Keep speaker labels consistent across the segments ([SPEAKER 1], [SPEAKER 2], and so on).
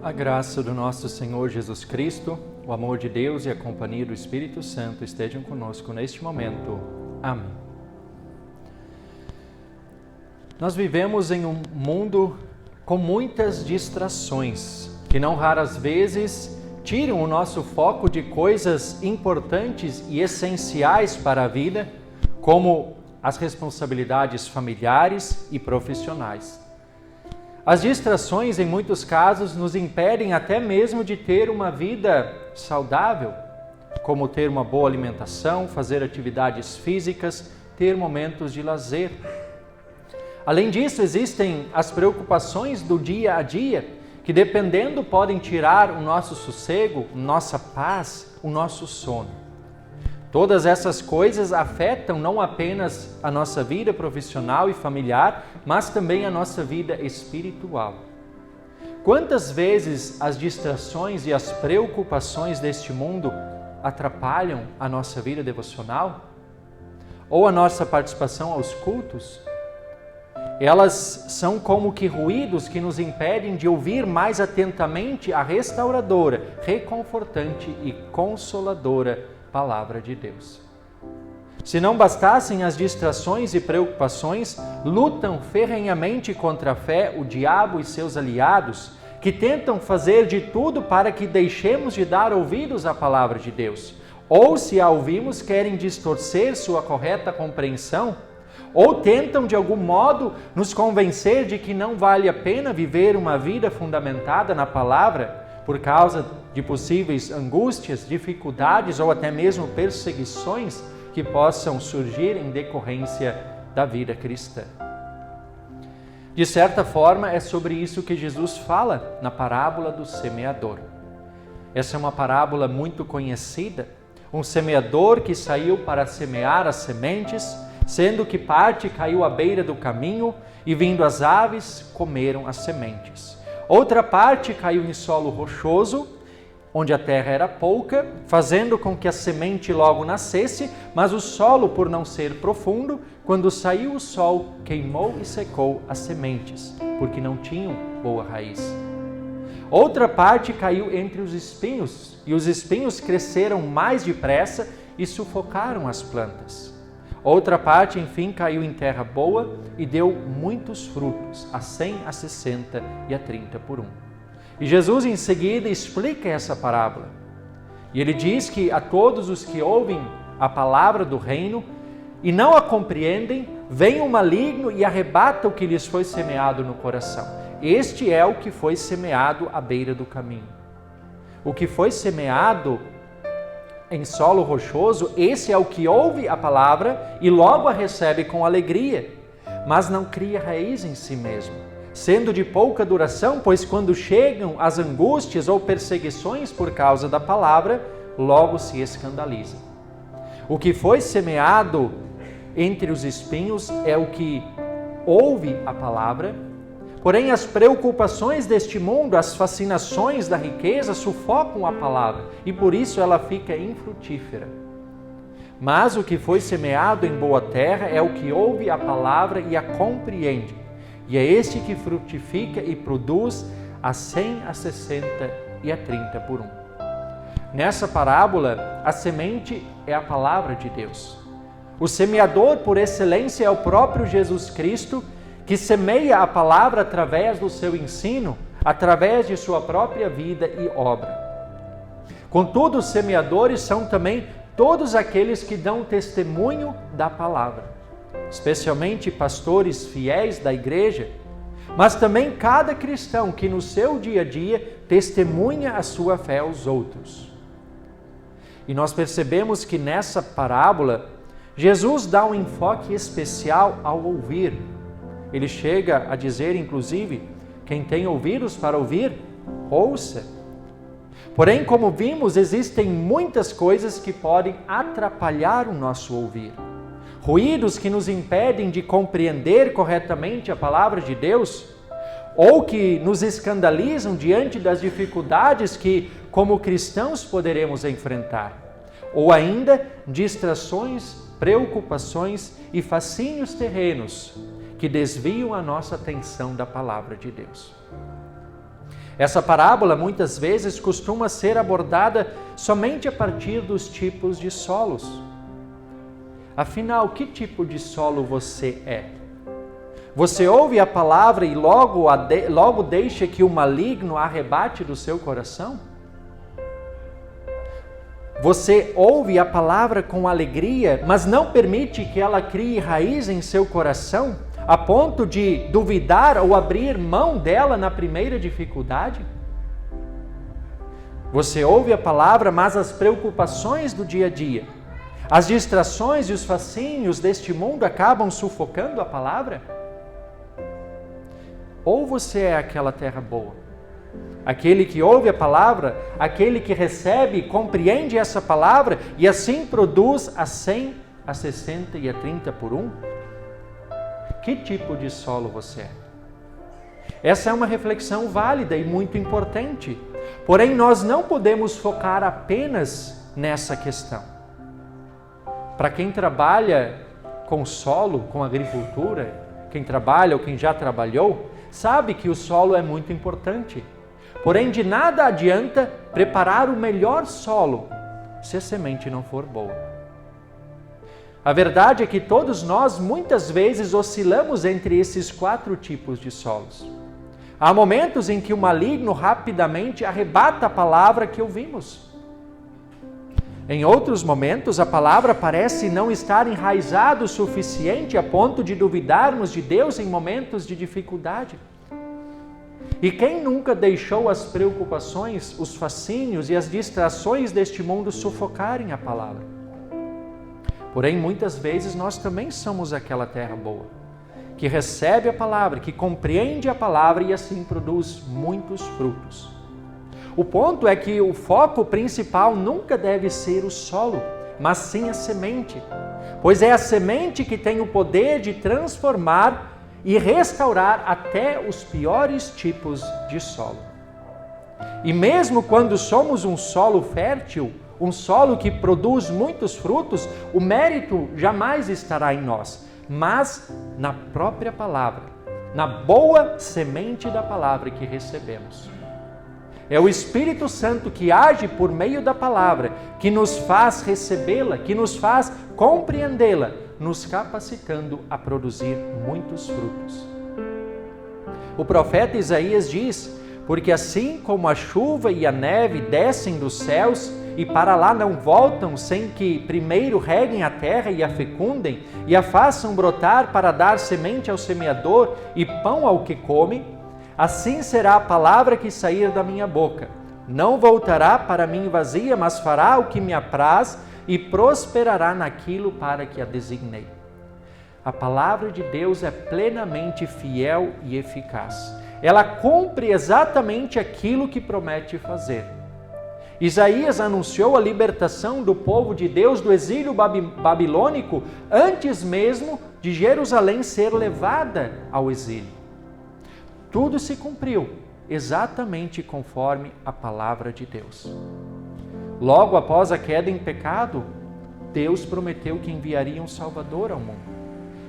[SPEAKER 1] A graça do nosso Senhor Jesus Cristo, o amor de Deus e a companhia do Espírito Santo estejam conosco neste momento. Amém. Nós vivemos em um mundo com muitas distrações, que não raras vezes tiram o nosso foco de coisas importantes e essenciais para a vida, como as responsabilidades familiares e profissionais. As distrações, em muitos casos, nos impedem até mesmo de ter uma vida saudável, como ter uma boa alimentação, fazer atividades físicas, ter momentos de lazer. Além disso, existem as preocupações do dia a dia, que dependendo podem tirar o nosso sossego, nossa paz, o nosso sono. Todas essas coisas afetam não apenas a nossa vida profissional e familiar, mas também a nossa vida espiritual. Quantas vezes as distrações e as preocupações deste mundo atrapalham a nossa vida devocional? Ou a nossa participação aos cultos? Elas são como que ruídos que nos impedem de ouvir mais atentamente a restauradora, reconfortante e consoladora Palavra de Deus. Se não bastassem as distrações e preocupações, lutam ferrenhamente contra a fé o diabo e seus aliados, que tentam fazer de tudo para que deixemos de dar ouvidos à Palavra de Deus. Ou, se a ouvimos, querem distorcer sua correta compreensão, ou tentam de algum modo nos convencer de que não vale a pena viver uma vida fundamentada na Palavra, por causa de possíveis angústias, dificuldades ou até mesmo perseguições que possam surgir em decorrência da vida cristã. De certa forma, é sobre isso que Jesus fala na parábola do semeador. Essa é uma parábola muito conhecida. Um semeador que saiu para semear as sementes, sendo que parte caiu à beira do caminho e, vindo as aves, comeram as sementes. Outra parte caiu em solo rochoso, onde a terra era pouca, fazendo com que a semente logo nascesse, mas o solo, por não ser profundo, quando saiu o sol, queimou e secou as sementes, porque não tinham boa raiz. Outra parte caiu entre os espinhos, e os espinhos cresceram mais depressa e sufocaram as plantas. Outra parte, enfim, caiu em terra boa e deu muitos frutos, a 100, a 60 e a 30 por um. E Jesus em seguida explica essa parábola. E ele diz que a todos os que ouvem a palavra do reino e não a compreendem, vem o maligno e arrebata o que lhes foi semeado no coração. Este é o que foi semeado à beira do caminho. O que foi semeado em solo rochoso, esse é o que ouve a palavra e logo a recebe com alegria, mas não cria raiz em si mesmo, sendo de pouca duração, pois quando chegam as angústias ou perseguições por causa da palavra, logo se escandaliza. O que foi semeado entre os espinhos é o que ouve a palavra, porém as preocupações deste mundo, as fascinações da riqueza sufocam a palavra e por isso ela fica infrutífera. Mas o que foi semeado em boa terra é o que ouve a palavra e a compreende. E é este que frutifica e produz a 100, a 60 e a 30 por um. Nessa parábola, a semente é a palavra de Deus. O semeador por excelência é o próprio Jesus Cristo, que semeia a palavra através do seu ensino, através de sua própria vida e obra. Contudo, os semeadores são também todos aqueles que dão testemunho da palavra, especialmente pastores fiéis da igreja, mas também cada cristão que no seu dia a dia testemunha a sua fé aos outros. E nós percebemos que nessa parábola, Jesus dá um enfoque especial ao ouvir. Ele chega a dizer, inclusive, quem tem ouvidos para ouvir, ouça. Porém, como vimos, existem muitas coisas que podem atrapalhar o nosso ouvir. Ruídos que nos impedem de compreender corretamente a palavra de Deus, ou que nos escandalizam diante das dificuldades que, como cristãos, poderemos enfrentar. Ou ainda, distrações, preocupações e fascínios terrenos que desviam a nossa atenção da palavra de Deus. Essa parábola muitas vezes costuma ser abordada somente a partir dos tipos de solos. Afinal, que tipo de solo você é? Você ouve a palavra e logo deixa que o maligno arrebate do seu coração? Você ouve a palavra com alegria, mas não permite que ela crie raiz em seu coração, a ponto de duvidar ou abrir mão dela na primeira dificuldade? Você ouve a palavra, mas as preocupações do dia a dia, as distrações e os fascínios deste mundo acabam sufocando a palavra? Ou você é aquela terra boa, aquele que ouve a palavra, aquele que recebe e compreende essa palavra e assim produz a 100, a 60 e a 30 por 1? Que tipo de solo você é? Essa é uma reflexão válida e muito importante. Porém, nós não podemos focar apenas nessa questão. Para quem trabalha com solo, com agricultura, quem trabalha ou quem já trabalhou, sabe que o solo é muito importante. Porém, de nada adianta preparar o melhor solo se a semente não for boa. A verdade é que todos nós muitas vezes oscilamos entre esses 4 tipos de solos. Há momentos em que o maligno rapidamente arrebata a palavra que ouvimos. Em outros momentos, a palavra parece não estar enraizada o suficiente a ponto de duvidarmos de Deus em momentos de dificuldade. E quem nunca deixou as preocupações, os fascínios e as distrações deste mundo sufocarem a palavra? Porém, muitas vezes nós também somos aquela terra boa, que recebe a palavra, que compreende a palavra e assim produz muitos frutos. O ponto é que o foco principal nunca deve ser o solo, mas sim a semente, pois é a semente que tem o poder de transformar e restaurar até os piores tipos de solo. E mesmo quando somos um solo fértil, um solo que produz muitos frutos, o mérito jamais estará em nós, mas na própria palavra, na boa semente da palavra que recebemos. É o Espírito Santo que age por meio da palavra, que nos faz recebê-la, que nos faz compreendê-la, nos capacitando a produzir muitos frutos. O profeta Isaías diz: porque assim como a chuva e a neve descem dos céus e para lá não voltam sem que primeiro reguem a terra e a fecundem e a façam brotar para dar semente ao semeador e pão ao que come, assim será a palavra que sair da minha boca. Não voltará para mim vazia, mas fará o que me apraz e prosperará naquilo para que a designei. A palavra de Deus é plenamente fiel e eficaz. Ela cumpre exatamente aquilo que promete fazer. Isaías anunciou a libertação do povo de Deus do exílio babilônico antes mesmo de Jerusalém ser levada ao exílio. Tudo se cumpriu exatamente conforme a palavra de Deus. Logo após a queda em pecado, Deus prometeu que enviaria um Salvador ao mundo.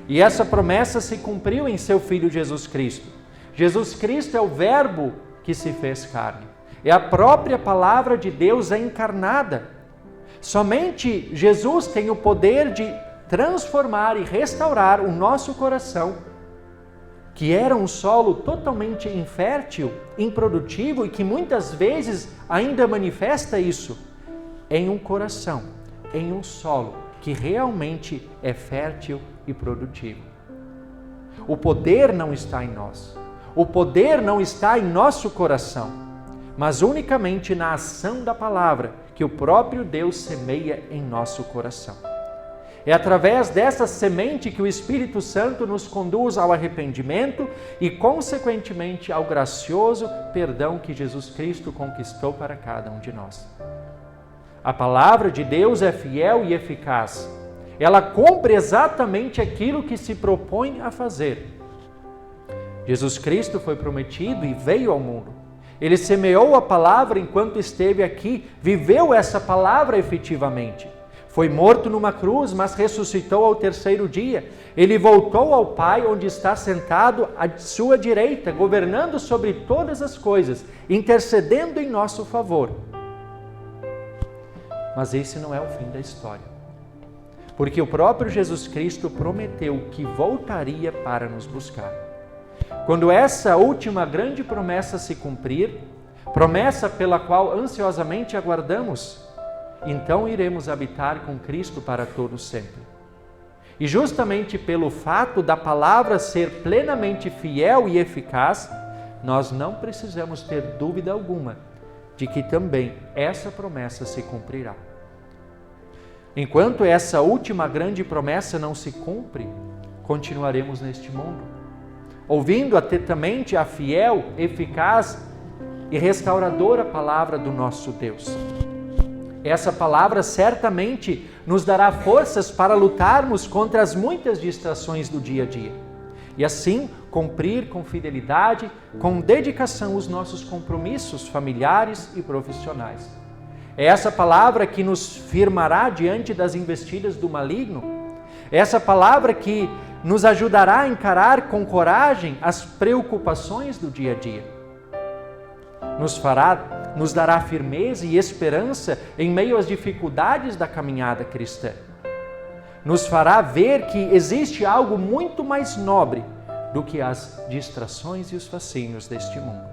[SPEAKER 1] E essa promessa se cumpriu em seu Filho Jesus Cristo. Jesus Cristo é o Verbo que se fez carne. É a própria palavra de Deus encarnada. Somente Jesus tem o poder de transformar e restaurar o nosso coração, que era um solo totalmente infértil, improdutivo e que muitas vezes ainda manifesta isso, em um coração, em um solo que realmente é fértil e produtivo. O poder não está em nós. O poder não está em nosso coração, mas unicamente na ação da palavra que o próprio Deus semeia em nosso coração. É através dessa semente que o Espírito Santo nos conduz ao arrependimento e, consequentemente, ao gracioso perdão que Jesus Cristo conquistou para cada um de nós. A palavra de Deus é fiel e eficaz. Ela cumpre exatamente aquilo que se propõe a fazer. Jesus Cristo foi prometido e veio ao mundo. Ele semeou a palavra enquanto esteve aqui, viveu essa palavra efetivamente. Foi morto numa cruz, mas ressuscitou ao terceiro dia. Ele voltou ao Pai, onde está sentado à sua direita, governando sobre todas as coisas, intercedendo em nosso favor. Mas esse não é o fim da história. Porque o próprio Jesus Cristo prometeu que voltaria para nos buscar. Quando essa última grande promessa se cumprir, promessa pela qual ansiosamente aguardamos, então iremos habitar com Cristo para todo sempre. E justamente pelo fato da palavra ser plenamente fiel e eficaz, nós não precisamos ter dúvida alguma de que também essa promessa se cumprirá. Enquanto essa última grande promessa não se cumpre, continuaremos neste mundo, ouvindo atentamente a fiel, eficaz e restauradora palavra do nosso Deus. Essa palavra certamente nos dará forças para lutarmos contra as muitas distrações do dia a dia e assim cumprir com fidelidade, com dedicação os nossos compromissos familiares e profissionais. É essa palavra que nos firmará diante das investidas do maligno. É essa palavra que nos ajudará a encarar com coragem as preocupações do dia a dia. Nos dará firmeza e esperança em meio às dificuldades da caminhada cristã. Nos fará ver que existe algo muito mais nobre do que as distrações e os fascínios deste mundo.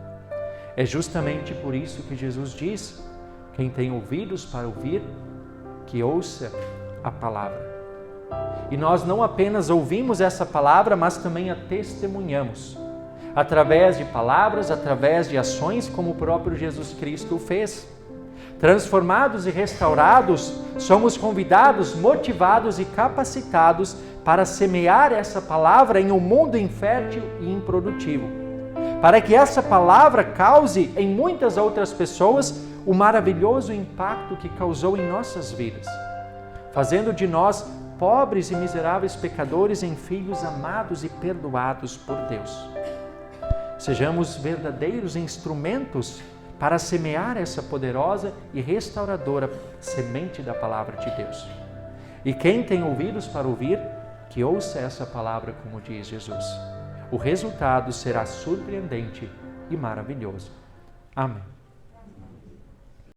[SPEAKER 1] É justamente por isso que Jesus diz: quem tem ouvidos para ouvir, que ouça a palavra. E nós não apenas ouvimos essa palavra, mas também a testemunhamos. Através de palavras, através de ações, como o próprio Jesus Cristo fez. Transformados e restaurados, somos convidados, motivados e capacitados para semear essa palavra em um mundo infértil e improdutivo. Para que essa palavra cause em muitas outras pessoas o maravilhoso impacto que causou em nossas vidas, fazendo de nós pobres e miseráveis pecadores em filhos amados e perdoados por Deus. Sejamos verdadeiros instrumentos para semear essa poderosa e restauradora semente da palavra de Deus. E quem tem ouvidos para ouvir, que ouça essa palavra, como diz Jesus. O resultado será surpreendente e maravilhoso. Amém.